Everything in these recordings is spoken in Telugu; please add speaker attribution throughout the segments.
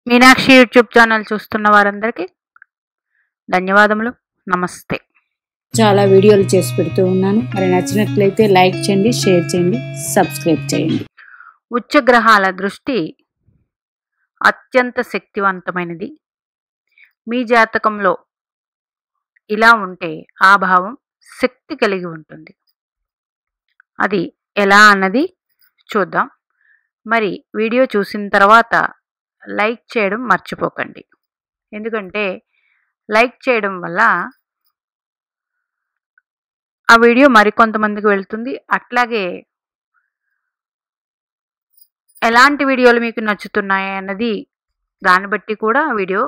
Speaker 1: మీనాక్షి యూట్యూబ్ ఛానల్ చూస్తున్న వారందరికీ ధన్యవాదములు. నమస్తే.
Speaker 2: చాలా వీడియోలు చేసి పెడుతూ ఉన్నాను. మరి నచ్చినట్లయితే లైక్ చేయండి, షేర్ చేయండి, సబ్స్క్రైబ్ చేయండి.
Speaker 1: ఉచ్చగ్రహాల దృష్టి అత్యంత శక్తివంతమైనది. మీ జాతకంలో ఇలా ఉంటే ఆ భావం శక్తి కలిగి ఉంటుంది. అది ఎలా అన్నది చూద్దాం. మరి వీడియో చూసిన తర్వాత లైక్ చేయడం మర్చిపోకండి. ఎందుకంటే లైక్ చేయడం వల్ల ఆ వీడియో మరికొంతమందికి వెళ్తుంది. అట్లాగే ఎలాంటి వీడియోలు మీకు నచ్చుతున్నాయి అన్నది దాన్ని బట్టి కూడా వీడియో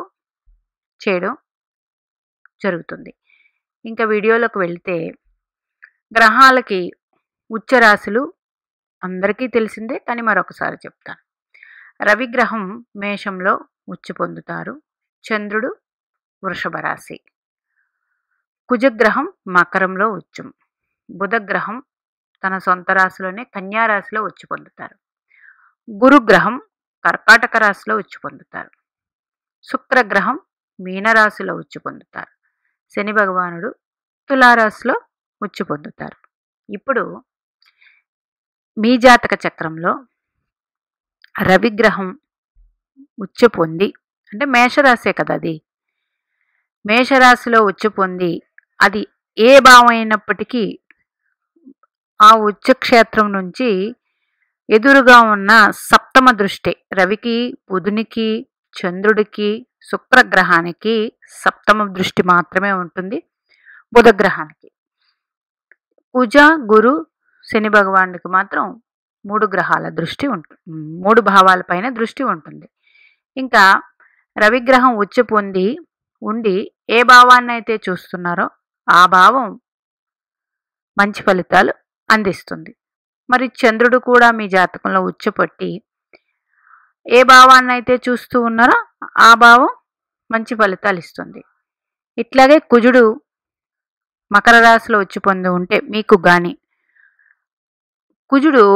Speaker 1: చేయడం జరుగుతుంది. ఇంకా వీడియోలోకి వెళ్తే గ్రహాలకి ఉచ్చరాశులు అందరికీ తెలిసిందే, కానీ మరొకసారి చెప్తాను. రవిగ్రహం మేషంలో ఉచ్చు పొందుతారు. చంద్రుడు వృషభ రాశి. కుజగ్రహం మకరంలో ఉచ్చం. బుధగ్రహం తన సొంత రాశిలోనే కన్యా రాశిలో ఉచ్చు పొందుతారు. గురుగ్రహం కర్కాటక రాశిలో ఉచ్చు పొందుతారు. శుక్రగ్రహం మీనరాశిలో ఉచ్చు పొందుతారు. శని భగవానుడు తులారాశిలో ఉచ్చు పొందుతారు. ఇప్పుడు మీ జాతక చక్రంలో రవిగ్రహం ఉచ్చు పొంది, అంటే మేషరాశే కదా, అది మేషరాశిలో ఉచ్చు పొంది అది ఏ భావం అయినప్పటికీ ఆ ఉచ్చక్షేత్రం నుంచి ఎదురుగా ఉన్న సప్తమ దృష్టి, రవికి, బుధునికి, చంద్రుడికి, శుక్రగ్రహానికి సప్తమ దృష్టి మాత్రమే ఉంటుంది. బుధగ్రహానికి, కుజ, గురు, శని భగవానుడికి మాత్రం 3 గ్రహాల దృష్టి ఉంటుంది. 3 భావాల పైన దృష్టి ఉంటుంది. ఇంకా రవిగ్రహం ఉచ్చు పొంది ఉండి ఏ భావాన్ని అయితే చూస్తున్నారో ఆ భావం మంచి ఫలితాలు అందిస్తుంది. మరి చంద్రుడు కూడా మీ జాతకంలో ఉచ్చుపట్టి ఏ భావాన్ని అయితే చూస్తూ ఉన్నారో ఆ భావం మంచి ఫలితాలు ఇస్తుంది. ఇట్లాగే కుజుడు మకర రాశిలో ఉచ్చు పొంది ఉంటే మీకు కానీ, కుజుడు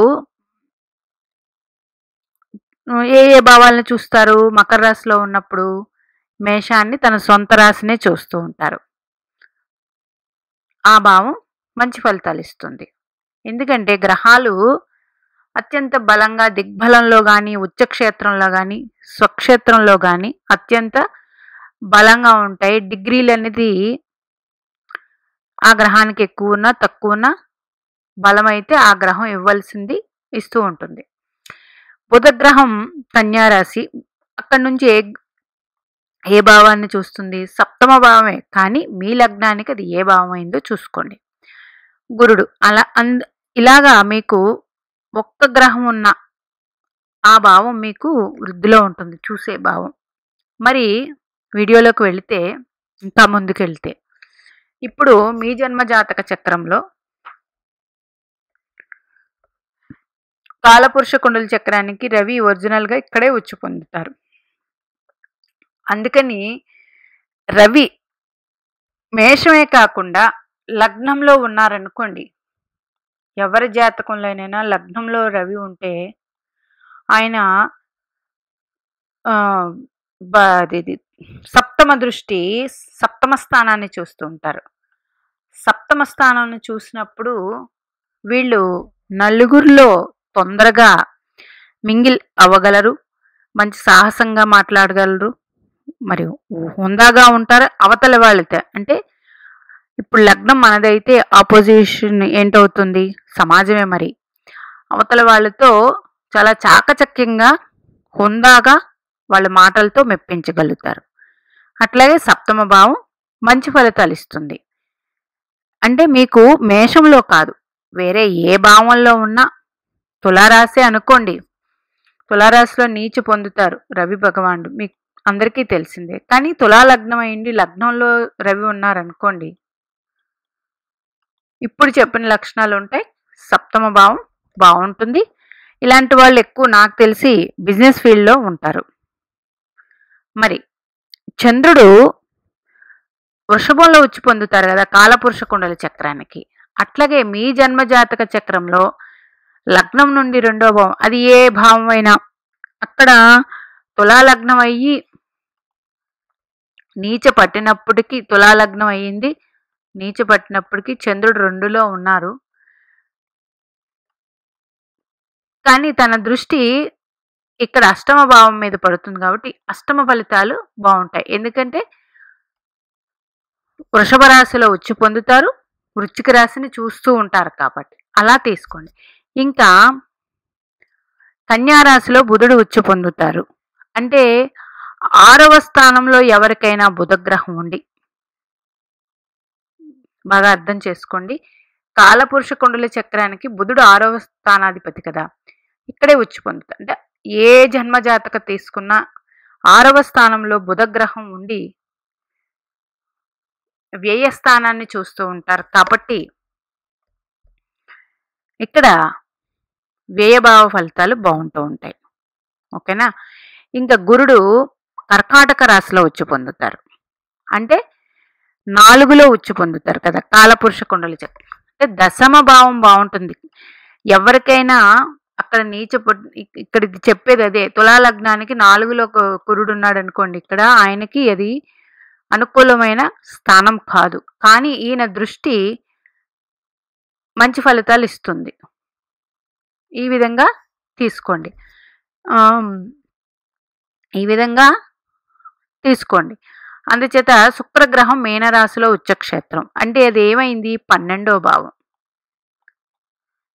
Speaker 1: ఏ ఏ భావాలను చూస్తారు? మకర రాశిలో ఉన్నప్పుడు మేషాన్ని తన సొంత రాశినే చూస్తూ ఉంటారు. ఆ భావం మంచి ఫలితాలు ఇస్తుంది. ఎందుకంటే గ్రహాలు అత్యంత బలంగా దిగ్బలంలో కానీ, ఉచ్చక్షేత్రంలో కానీ, స్వక్షేత్రంలో కానీ అత్యంత బలంగా ఉంటాయి. డిగ్రీలు అనేది ఆ గ్రహానికి ఎక్కువ ఉన్నా తక్కువ ఉన్నా బలమైతే ఆ గ్రహం ఇవ్వాల్సింది ఇస్తూ ఉంటుంది. బుధగ్రహం కన్యారాశి, అక్కడి నుంచి ఏ భావాన్ని చూస్తుంది? సప్తమ భావమే, కానీ మీ లగ్నానికి అది ఏ భావం అయిందో చూసుకోండి. గురుడు ఇలాగా మీకు ఒక్క గ్రహం ఉన్న ఆ భావం మీకు వృద్ధిలో ఉంటుంది, చూసే భావం. మరి వీడియోలోకి వెళితే, ఇంకా ముందుకు వెళ్తే, ఇప్పుడు మీ జన్మ జాతక చక్రంలో కాలపురుష కుండల చక్రానికి రవి ఒరిజినల్గా ఇక్కడే ఉచ్చు పొందుతారు. అందుకని రవి మేషమే కాకుండా లగ్నంలో ఉన్నారనుకోండి, ఎవరి జాతకంలోనైనా లగ్నంలో రవి ఉంటే ఆయన సప్తమ దృష్టి సప్తమ స్థానాన్ని చూస్తూ ఉంటారు. సప్తమ స్థానాన్ని చూసినప్పుడు వీళ్ళు నలుగురిలో తొందరగా మింగిల్ అవ్వగలరు, మంచి సాహసంగా మాట్లాడగలరు, మరియు హుందాగా ఉంటారు. అవతల వాళ్ళతో, అంటే ఇప్పుడు లగ్నం మనదైతే ఆపోజిషన్ ఏంటవుతుంది? సమాజమే. మరి అవతల వాళ్ళతో చాలా చాకచక్యంగా హుందాగా వాళ్ళ మాటలతో మెప్పించగలుగుతారు. అట్లాగే సప్తమ భావం మంచి ఫలితాలు ఇస్తుంది. అంటే మీకు మేషంలో కాదు, వేరే ఏ భావంలో ఉన్నా, తులారాశి అనుకోండి, తులారాశిలో నీచు పొందుతారు రవి భగవానుడు, మీకు అందరికీ తెలిసిందే. కానీ తులా లగ్నం అయింది, లగ్నంలో రవి ఉన్నారనుకోండి, ఇప్పుడు చెప్పిన లక్షణాలు ఉంటాయి. సప్తమ భావం బాగుంటుంది. ఇలాంటి వాళ్ళు ఎక్కువ నాకు తెలిసి బిజినెస్ ఫీల్డ్లో ఉంటారు. మరి చంద్రుడు వృషభంలో ఉచ్చు పొందుతారు కదా కాలపురుష కుండల చక్రానికి. అట్లాగే మీ జన్మజాతక చక్రంలో లగ్నం నుండి 2వ భావం, అది ఏ భావం అయినా, అక్కడ తులాలగ్నం అయ్యి నీచ పట్టినప్పటికీ, తులాలగ్నం అయ్యింది, నీచ పట్టినప్పటికీ చంద్రుడు 2లో ఉన్నారు. కానీ తన దృష్టి ఇక్కడ అష్టమ భావం మీద పడుతుంది కాబట్టి అష్టమ ఫలితాలు బాగుంటాయి. ఎందుకంటే వృషభ రాశిలో ఉచ్చు పొందుతారు, వృశ్చిక రాశిని చూస్తూ ఉంటారు కాబట్టి అలా తీసుకోండి. ఇంకా కన్యా రాశిలో బుధుడు ఉచ్చు పొందుతారు. అంటే 6వ స్థానంలో ఎవరికైనా బుధగ్రహం ఉండి, బాగా అర్థం చేసుకోండి, కాలపురుష కుండల చక్రానికి బుధుడు 6వ స్థానాధిపతి కదా, ఇక్కడే ఉచ్చు పొందుతారు. అంటే ఏ జన్మజాతక తీసుకున్నా 6వ స్థానంలో బుధగ్రహం ఉండి వ్యయ స్థానాన్ని చూస్తూ ఉంటారు కాబట్టి ఇక్కడ వ్యయభావ ఫలితాలు బాగుంటూ ఉంటాయి. ఓకేనా. ఇంకా గురుడు కర్కాటక రాశిలో ఉచ్చు పొందుతారు. అంటే 4లో ఉచ్చు పొందుతారు కదా కాలపురుష కుండలి చక్రం. అంటే దశమ భావం బాగుంటుంది ఎవరికైనా. అక్కడ ఇక్కడ ఇది చెప్పేది అదే, తులాలగ్నానికి 4లో కురుడు ఉన్నాడు అనుకోండి, ఇక్కడ ఆయనకి అది అనుకూలమైన స్థానం కాదు. కానీ ఈయన దృష్టి మంచి ఫలితాలు ఇస్తుంది. ఈ విధంగా తీసుకోండి. ఈ విధంగా తీసుకోండి. అందుచేత శుక్రగ్రహం మీనరాశిలో ఉచ్చక్షేత్రం. అంటే అది ఏమైంది, 12వ భావం.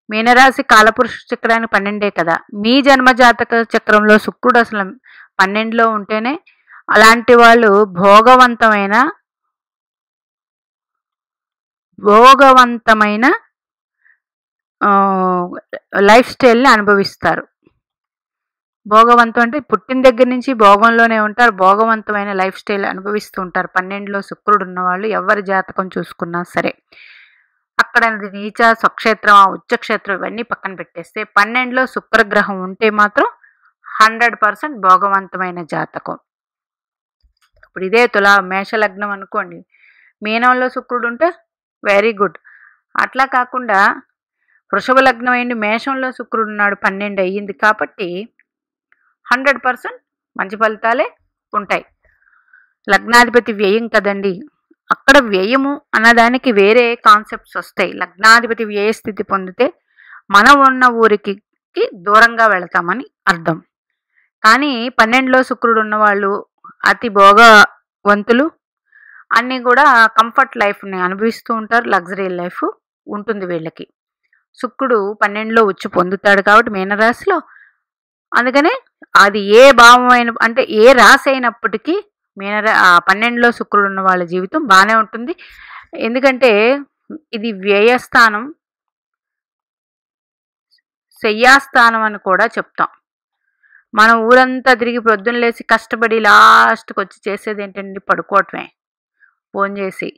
Speaker 1: మీనరాశి కాలపురుష చక్రానికి 12 కదా. మీ జన్మజాతక చక్రంలో శుక్రుడు అసలు 12లో ఉంటేనే అలాంటి వాళ్ళు భోగవంతమైన లైఫ్ స్టైల్ని అనుభవిస్తారు. భోగవంతం అంటే పుట్టిన దగ్గర నుంచి భోగంలోనే ఉంటారు, భోగవంతమైన లైఫ్ స్టైల్ అనుభవిస్తూ ఉంటారు. 12లో శుక్రుడు ఉన్నవాళ్ళు ఎవరి జాతకం చూసుకున్నా సరే, అక్కడ నీచ స్వక్షేత్రం ఉచ్చక్షేత్రం ఇవన్నీ పక్కన పెట్టేస్తే 12లో శుక్రగ్రహం ఉంటే మాత్రం 100% భోగవంతమైన జాతకం. ఇప్పుడు ఇదే మేషలగ్నం అనుకోండి, మీనంలో శుక్రుడు ఉంటే వెరీ గుడ్. అట్లా కాకుండా వృషభ లగ్నం అయింది, మేషంలో శుక్రుడు ఉన్నాడు, 12 అయ్యింది కాబట్టి 100% మంచి ఫలితాలే ఉంటాయి. లగ్నాధిపతి వ్యయం కదండి, అక్కడ వ్యయము అన్నదానికి వేరే కాన్సెప్ట్స్ వస్తాయి. లగ్నాధిపతి వ్యయ స్థితి పొందితే మనం ఉన్న ఊరికి దూరంగా వెళతామని అర్థం. కానీ 12లో శుక్రుడు ఉన్నవాళ్ళు అతి భోగవంతులు, అన్నీ కూడా కంఫర్ట్ లైఫ్ని అనుభవిస్తూ ఉంటారు, లగ్జరీ లైఫ్ ఉంటుంది వీళ్ళకి. శుక్రుడు 12లో ఉచ్చు పొందుతాడు కాబట్టి మీనరాశిలో. అందుకనే అది ఏ భావం అంటే ఏ రాశి అయినప్పటికీ 12లో శుక్రుడు ఉన్న వాళ్ళ జీవితం బాగానే ఉంటుంది. ఎందుకంటే ఇది వ్యయస్థానం, శయ్యాస్థానం అని కూడా చెప్తాం. మనం ఊరంతా తిరిగి ప్రొద్దున లేసి కష్టపడి లాస్ట్కి వచ్చి చేసేది ఏంటండి, పడుకోవటమే ఫోన్ చేసి.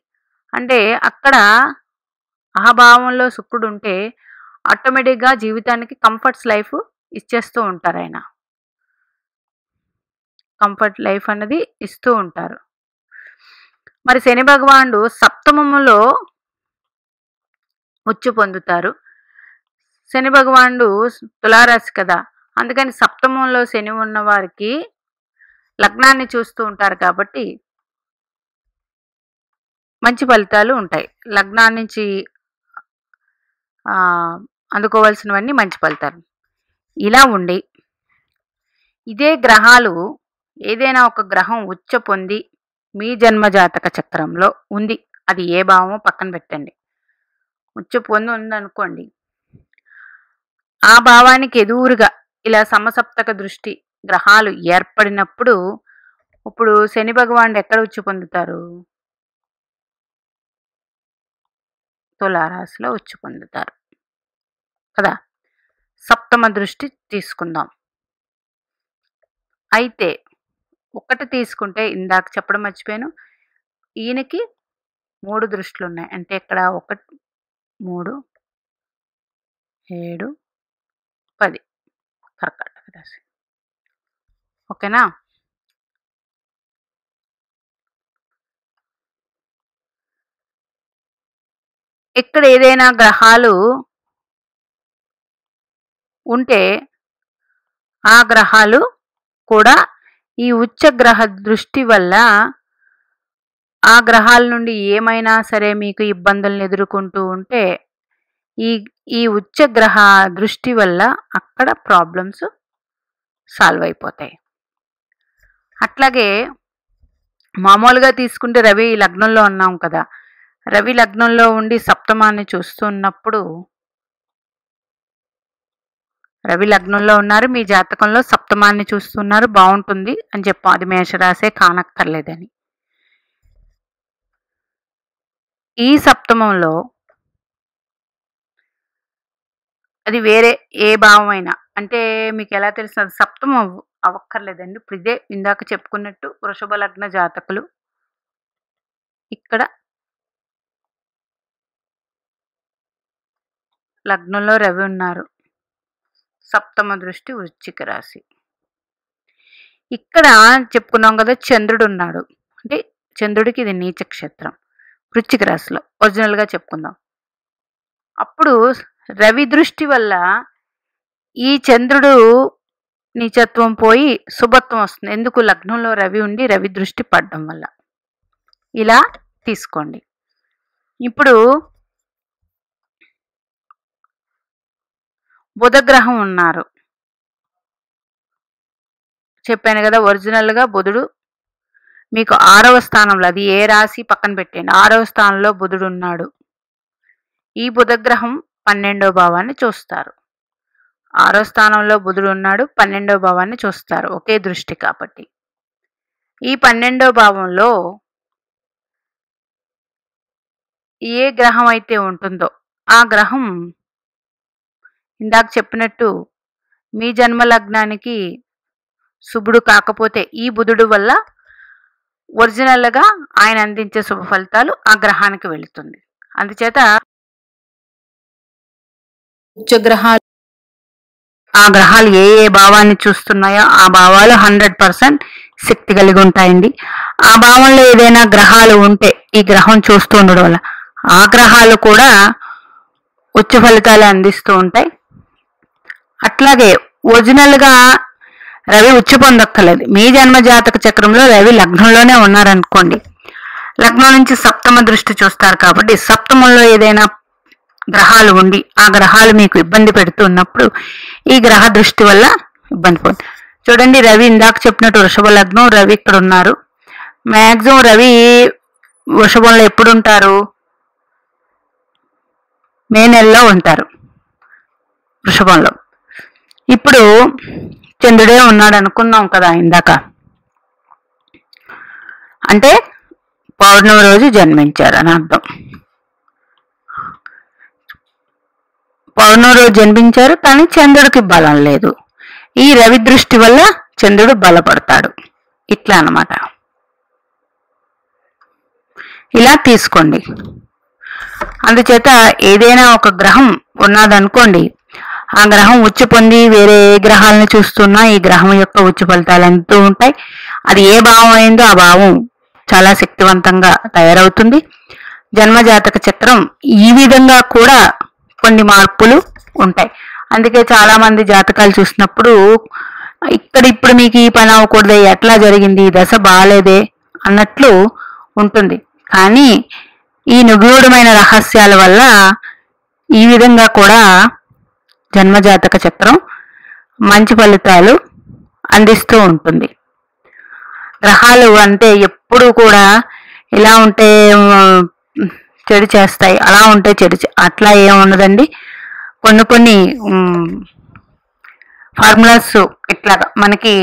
Speaker 1: అంటే అక్కడ అహభావంలో శుక్రుడు ఉంటే ఆటోమేటిక్గా జీవితానికి కంఫర్ట్స్ లైఫ్ ఇచ్చేస్తూ ఉంటారు. ఆయన కంఫర్ట్ లైఫ్ అన్నది ఇస్తూ ఉంటారు. మరి శని భగవానుడు సప్తమములో ఉచ్చు పొందుతారు. శని భగవానుడు తులారాశి కదా, అందుకని సప్తమంలో శని ఉన్న వారికి లగ్నాన్ని చూస్తూ ఉంటారు కాబట్టి మంచి ఫలితాలు ఉంటాయి. లగ్నాన్ని నుంచి అందుకోవాల్సినవన్నీ మంచి ఫలితాలు. ఇలా ఉండి ఇదే గ్రహాలు ఏదైనా ఒక గ్రహం ఉచ్చ పొంది మీ జన్మజాతక చక్రంలో ఉంది, అది ఏ భావమో పక్కన పెట్టండి, ఉచ్చ పొంది ఉందనుకోండి, ఆ భావానికి ఎదురుగా ఇలా సమసప్తక దృష్టి గ్రహాలు ఏర్పడినప్పుడు, ఇప్పుడు శని భగవానుడు ఎక్కడ ఉచ్చు పొందుతారు, తులారాశిలో ఉచ్చు పొందుతారు కదా. సప్తమ దృష్టి తీసుకుందాం. అయితే ఒకటి తీసుకుంటే ఇందాక చెప్పడం మర్చిపోయాను, ఈయనకి 3 దృష్టిలు ఉన్నాయి. అంటే ఇక్కడ 1, 3, 7, 10 కర్కాటక రాశి. ఓకేనా. ఇక్కడ ఏదైనా గ్రహాలు ఉంటే ఆ గ్రహాలు కూడా ఈ ఉచ్చ గ్రహ దృష్టి వల్ల ఆ గ్రహాల నుండి ఏమైనా సరే మీకు ఇబ్బందులను ఎదుర్కొంటూ ఉంటే ఈ ఈ ఉచ్చ గ్రహ దృష్టి వల్ల అక్కడ ప్రాబ్లమ్స్ సాల్వ్ అయిపోతాయి. అట్లాగే మామూలుగా తీసుకుంటే రవి లగ్నంలో ఉన్నాం కదా, రవి లగ్నంలో ఉండి సప్తమాన్ని చూస్తున్నప్పుడు, రవి లగ్నంలో ఉన్నారు, మీ జాతకంలో సప్తమాన్ని చూస్తున్నారు, బాగుంటుంది అని చెప్పాం. అది మేషరాశే కానక్కర్లేదని. ఈ సప్తమంలో అది వేరే ఏ భావం అయినా, అంటే మీకు ఎలా తెలుస్తుంది? సప్తమం అవ్వక్కర్లేదండి. ఇప్పుడు ఇదే ఇందాక చెప్పుకున్నట్టు వృషభ లగ్న జాతకులు ఇక్కడ లగ్నంలో రవి ఉన్నారు, సప్తమ దృష్టి వృశ్చిక రాశి. ఇక్కడ చెప్పుకున్నాం కదా, చంద్రుడు ఉన్నాడు, అంటే చంద్రుడికి ఇది నీచ క్షేత్రం వృశ్చిక రాశిలో ఒరిజినల్గా చెప్పుకుందాం. అప్పుడు రవి దృష్టి వల్ల ఈ చంద్రుడు నీచత్వం పోయి శుభత్వం వస్తుంది. ఎందుకు? లగ్నంలో రవి ఉండి రవి దృష్టి పడడం వల్ల. ఇలా తీసుకోండి. ఇప్పుడు బుధగ్రహం ఉన్నారు, చెప్పాను కదా, ఒరిజినల్గా బుధుడు మీకు 6వ స్థానంలో, అది ఏ రాశి పక్కన పెట్టండి, 6వ స్థానంలో బుధుడు ఉన్నాడు. ఈ బుధగ్రహం 12వ భావాన్ని చూస్తారు. 6వ స్థానంలో బుధుడు ఉన్నాడు, 12వ భావాన్ని చూస్తారు, ఒకే దృష్టి కాబట్టి. ఈ 12వ భావంలో ఏ గ్రహం అయితే ఉంటుందో ఆ గ్రహం ఇందాక చెప్పినట్టు మీ జన్మ లగ్నానికి శుభుడు కాకపోతే ఈ బుధుడు వల్ల ఒరిజినల్గా ఆయన అందించే శుభ ఫలితాలు ఆ గ్రహానికి వెళుతుంది. అందుచేత ఉచ్చగ్రహాలు, ఆ గ్రహాలు ఏ ఏ భావాన్ని చూస్తున్నాయో ఆ భావాలు 100% శక్తి కలిగి ఉంటాయండి. ఆ భావంలో ఏదైనా గ్రహాలు ఉంటే ఈ గ్రహం చూస్తూ ఉండడం వల్ల ఆ గ్రహాలు కూడా ఉచ్చ ఫలితాలు అందిస్తూ ఉంటాయి. అట్లాగే ఒరిజినల్గా రవి ఉచ్చ పొందక్కర్లేదు. మీ జన్మ జాతక చక్రంలో రవి లగ్నంలోనే ఉన్నారనుకోండి, లగ్నం నుంచి సప్తమ దృష్టి చూస్తారు కాబట్టి సప్తమంలో ఏదైనా గ్రహాలు ఉండి ఆ గ్రహాలు మీకు ఇబ్బంది పెడుతున్నప్పుడు ఈ గ్రహ దృష్టి వల్ల ఇబ్బంది పోతుంది. చూడండి, రవి ఇందాక చెప్పినట్టు వృషభ లగ్నం, రవి ఇక్కడ ఉన్నారు. మ్యాక్సిమం రవి వృషభంలో ఎప్పుడు ఉంటారు? మే నెలలో ఉంటారు వృషభంలో. ఇప్పుడు చంద్రుడే ఉన్నాడు అనుకున్నాం కదా ఇందాక, అంటే పౌర్ణమి రోజు జన్మించారు అని అర్థం. పౌర్ణమి రోజు జన్మించారు, కానీ చంద్రుడికి బలం లేదు. ఈ రవి దృష్టి వల్ల చంద్రుడు బలపడతాడు. ఇట్లా అన్నమాట. ఇలా తీసుకోండి. అందుచేత ఏదైనా ఒక గ్రహం ఉన్నదనుకోండి, ఆ గ్రహం ఉచ్చ పొంది వేరే ఏ గ్రహాలను చూస్తున్నా ఈ గ్రహం యొక్క ఉచ్చ ఫలితాలు అంటూ ఉంటాయి. అది ఏ భావం అయిందో ఆ భావం చాలా శక్తివంతంగా తయారవుతుంది. జన్మజాతక చక్రం ఈ విధంగా కూడా కొన్ని మార్పులు ఉంటాయి. అందుకే చాలా మంది జాతకాలు చూసినప్పుడు ఇప్పుడు మీకు ఈ పని అవ్వకూడదు, ఎట్లా జరిగింది, ఈ దశ బాగాలేదే అన్నట్లు ఉంటుంది. కానీ ఈ నిగూఢమైన రహస్యాల వల్ల ఈ విధంగా కూడా జన్మజాతక చక్రం మంచి ఫలితాలు అందిస్తూ ఉంటుంది. గ్రహాలు అంటే ఎప్పుడు కూడా ఇలా ఉంటే చెడు చేస్తాయి, అలా ఉంటే చెడు, అట్లా ఏముండదండి. కొన్ని ఫార్ములాస్ ఇట్లాగా మనకి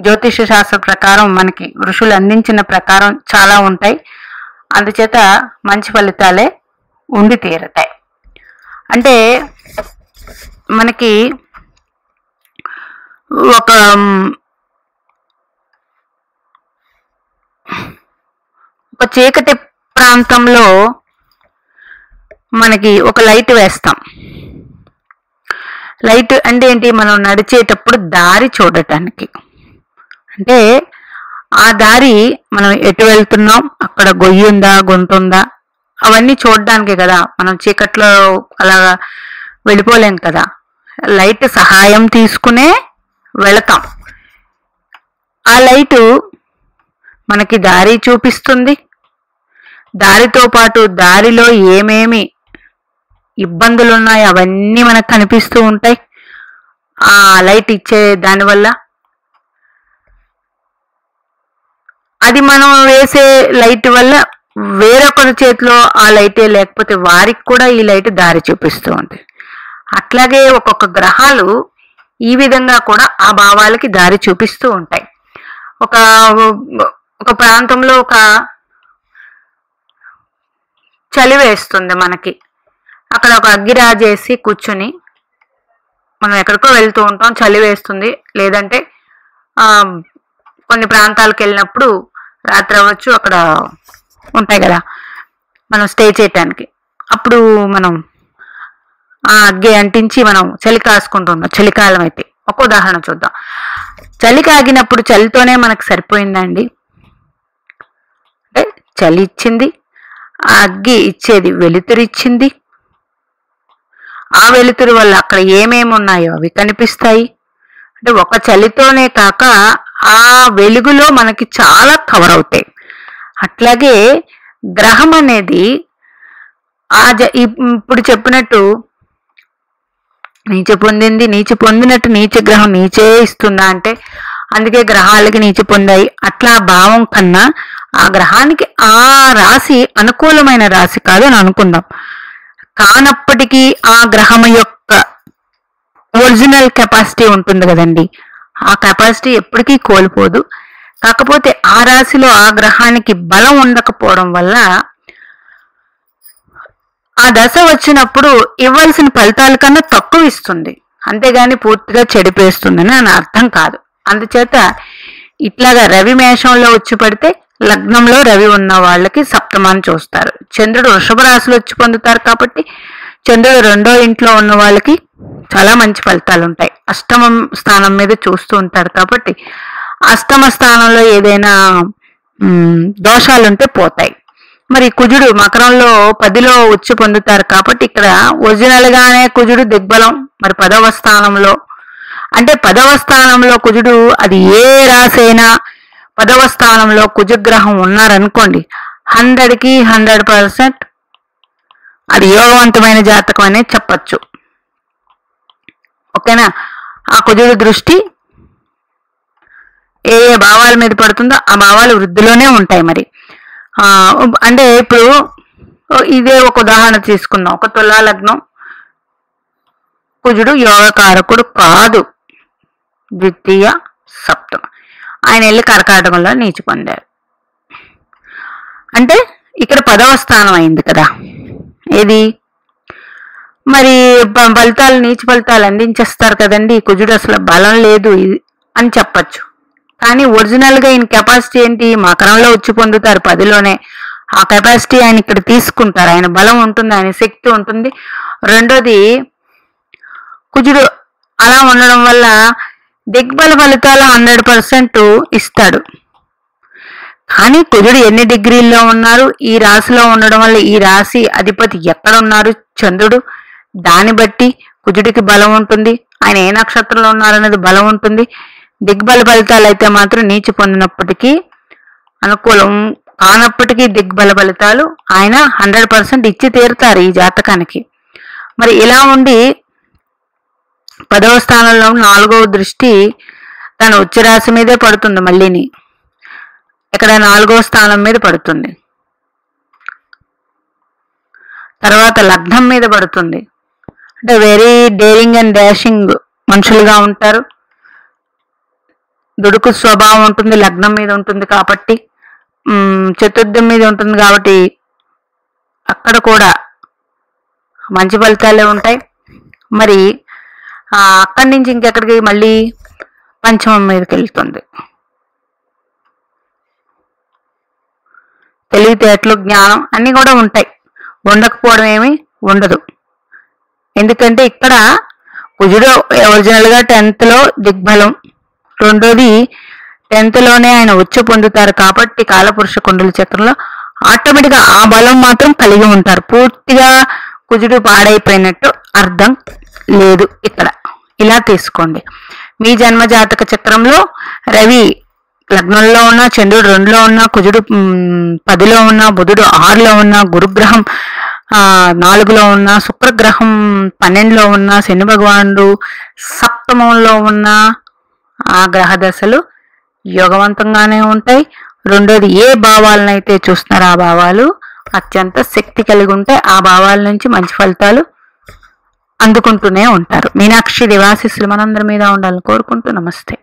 Speaker 1: జ్యోతిష శాస్త్ర ప్రకారం మనకి ఋషులు అందించిన ప్రకారం చాలా ఉంటాయి. అందుచేత మంచి ఫలితాలే ఉండి తీరతాయి. అంటే మనకి ఒక చీకటి ప్రాంతంలో మనకి ఒక లైట్ వేస్తాం. లైట్ అంటే ఏంటి? మనం నడిచేటప్పుడు దారి చూడటానికి. అంటే ఆ దారి మనం ఎటు వెళ్తున్నాం, అక్కడ గొయ్యి ఉందా, గొంతు ఉందా, అవన్నీ చూడడానికే కదా. మనం చీకట్లో అలా వెళ్ళిపోలేం కదా, లైట్ సహాయం తీసుకునే వెళతాం. ఆ లైటు మనకి దారి చూపిస్తుంది. దారితో పాటు దారిలో ఏమేమి ఇబ్బందులు ఉన్నాయో అవన్నీ మనకు కనిపిస్తూ ఉంటాయి ఆ లైట్ ఇచ్చే దానివల్ల. అది మనం వేసే లైట్ వల్ల వేరొకరి చేతిలో ఆ లైటే లేకపోతే వారికి కూడా ఈ లైట్ దారి చూపిస్తూ ఉంటుంది. అట్లాగే ఒక్కొక్క గ్రహాలు ఈ విధంగా కూడా ఆ భావాలకి దారి చూపిస్తూ ఉంటాయి. ఒక ప్రాంతంలో ఒక చలి వేస్తుంది మనకి, అక్కడ ఒక అగ్గిరాజేసి కూర్చుని మనం ఎక్కడికో వెళ్తూ ఉంటాం, చలి వేస్తుంది. లేదంటే కొన్ని ప్రాంతాలకు వెళ్ళినప్పుడు రాత్రి అవ్వచ్చు, అక్కడ ఉంటాయి కదా మనం స్టే చేయటానికి, అప్పుడు మనం ఆ అగ్గి అంటించి మనం చలి కాసుకుంటున్నాం. చలికాలం అయితే ఒక ఉదాహరణ చూద్దాం. చలి కాగినప్పుడు చలితోనే మనకు సరిపోయిందండి? అంటే చలి ఇచ్చింది, ఆ అగ్గి ఇచ్చేది వెలుతురు ఇచ్చింది. ఆ వెలుతురు వల్ల అక్కడ ఏమేమి ఉన్నాయో అవి కనిపిస్తాయి. అంటే ఒక చలితోనే కాక ఆ వెలుగులో మనకి చాలా కవర్ అవుతాయి. అట్లాగే గ్రహం అనేది ఇప్పుడు చెప్పినట్టు నీచ పొందినట్టు నీచ గ్రహం నీచే ఇస్తుందా అంటే అందుకే గ్రహాలకి నీచ పొందాయి అట్లా భావం కన్నా ఆ గ్రహానికి ఆ రాశి అనుకూలమైన రాశి కాదు అని అనుకుందాం. కానప్పటికీ ఆ గ్రహం యొక్క ఒరిజినల్ కెపాసిటీ ఉంటుంది కదండి, ఆ కెపాసిటీ ఎప్పటికీ కోల్పోదు. కాకపోతే ఆ రాశిలో ఆ గ్రహానికి బలం ఉండకపోవడం వల్ల ఆ దశ వచ్చినప్పుడు ఇవ్వాల్సిన ఫలితాల కన్నా తక్కువ ఇస్తుంది, అంతేగాని పూర్తిగా చెడిపేస్తుందని అని అర్థం కాదు. అందుచేత ఇట్లాగా రవి మేషంలో వచ్చి పడితే లగ్నంలో రవి ఉన్న వాళ్ళకి సప్తమాన్ని చూస్తారు. చంద్రుడు వృషభ రాశిలో వచ్చి పొందుతారు కాబట్టి చంద్రుడు 2వ ఇంట్లో ఉన్న వాళ్ళకి చాలా మంచి ఫలితాలు ఉంటాయి. అష్టమ స్థానం మీద చూస్తూ ఉంటారు కాబట్టి అష్టమ స్థానంలో ఏదైనా దోషాలుంటే పోతాయి. మరి కుజుడు మకరంలో 10లో వచ్చి పొందుతారు కాబట్టి ఇక్కడ ఒరిజినల్ గానే కుజుడు దిగ్బలం. మరి 10వ స్థానంలో అంటే 10వ స్థానంలో కుజుడు, అది ఏ రాశి అయినా 10వ స్థానంలో కుజగ్రహం ఉన్నారనుకోండి 100కి 100% అది యోగవంతమైన జాతకం అనేది చెప్పచ్చు. ఓకేనా? ఆ కుజుడు దృష్టి ఏ ఏ భావాల మీద పడుతుందో ఆ భావాలు వృద్ధిలోనే ఉంటాయి. మరి అంటే ఇప్పుడు ఇదే ఒక ఉదాహరణ తీసుకుందాం. ఒక తులా లగ్నం, కుజుడు యోగకారకుడు కాదు, ద్వితీయ సప్తమ, ఆయన వెళ్ళి కర్కాటకంలో నీచి పొందారు. అంటే ఇక్కడ 10వ స్థానం అయింది కదా ఏది. మరి ఫలితాలు నీచి ఫలితాలు అందించేస్తారు కదండి. కుజుడు అసలు బలం లేదు అని చెప్పచ్చు. కానీ ఒరిజినల్ గా ఈయన కెపాసిటీ ఏంటి? మకరంలో వచ్చి పొందుతారు 10లోనే. ఆ కెపాసిటీ ఆయన ఇక్కడ తీసుకుంటారు. ఆయన బలం ఉంటుంది, ఆయన శక్తి ఉంటుంది. రెండోది కుజుడు అలా ఉండడం వల్ల దిగ్బల ఫలితాలు 100% ఇస్తాడు. కానీ కుజుడు ఎన్ని డిగ్రీల్లో ఉన్నారు, ఈ రాశిలో ఉండడం వల్ల ఈ రాశి అధిపతి ఎక్కడ ఉన్నారు చంద్రుడు, దాన్ని బట్టి కుజుడికి బలం ఉంటుంది. ఆయన ఏ నక్షత్రంలో ఉన్నారనేది బలం ఉంటుంది. దిగ్బల ఫలితాలు అయితే మాత్రం నీచి పొందినప్పటికీ అనుకూలం కానప్పటికీ దిగ్బల ఫలితాలు ఆయన 100% ఇచ్చి తీరుతారు ఈ జాతకానికి. మరి ఇలా ఉండి 10వ స్థానంలో 4వ దృష్టి తన ఉచ్చ రాశి మీదే పడుతుంది. మళ్ళీని ఇక్కడ 4వ స్థానం మీద పడుతుంది, తర్వాత లగ్నం మీద పడుతుంది. అంటే వెరీ డేరింగ్ అండ్ డాషింగ్ మనుషులుగా ఉంటారు. దుడుకు స్వభావం ఉంటుంది, లగ్నం మీద ఉంటుంది కాబట్టి, చతుర్థం మీద ఉంటుంది కాబట్టి అక్కడ కూడా మంచి ఫలితాలే ఉంటాయి. మరి అక్కడి నుంచి ఇంకెక్కడికి మళ్ళీ పంచమం మీదకి వెళ్తుంది. తెలివితేటలు, జ్ఞానం అన్నీ కూడా ఉంటాయి, ఉండకపోవడం ఏమీ ఉండదు. ఎందుకంటే ఇక్కడ కుజుడు ఒరిజినల్గా 10th దిగ్బలం, రెండోది 10thలోనే ఆయన వచ్చి పొందుతారు కాబట్టి కాలపురుష కుండల చక్రంలో ఆటోమేటిక్గా ఆ బలం మాత్రం కలిగి ఉంటారు. పూర్తిగా కుజుడు పాడైపోయినట్టు అర్థం లేదు ఇక్కడ. ఇలా తీసుకోండి. మీ జన్మ జాతక చక్రంలో రవి లగ్నంలో ఉన్న చంద్రుడు 2లో ఉన్న, కుజుడు 10లో ఉన్న, బుధుడు 6లో ఉన్న, గురుగ్రహం 4లో ఉన్న, శుక్రగ్రహం 12లో ఉన్న, శని భగవానుడు సప్తమంలో ఉన్న ఆ గ్రహ దశలు యోగవంతంగానే ఉంటాయి. రెండోది, ఏ భావాలనైతే చూస్తున్నారో ఆ భావాలు అత్యంత శక్తి కలిగి ఉంటే ఆ భావాల నుంచి మంచి ఫలితాలు అందుకుంటూనే ఉంటారు. మీనాక్షి దేవాశీస్సులు మనందరి మీద ఉండాలని కోరుకుంటూ నమస్తే.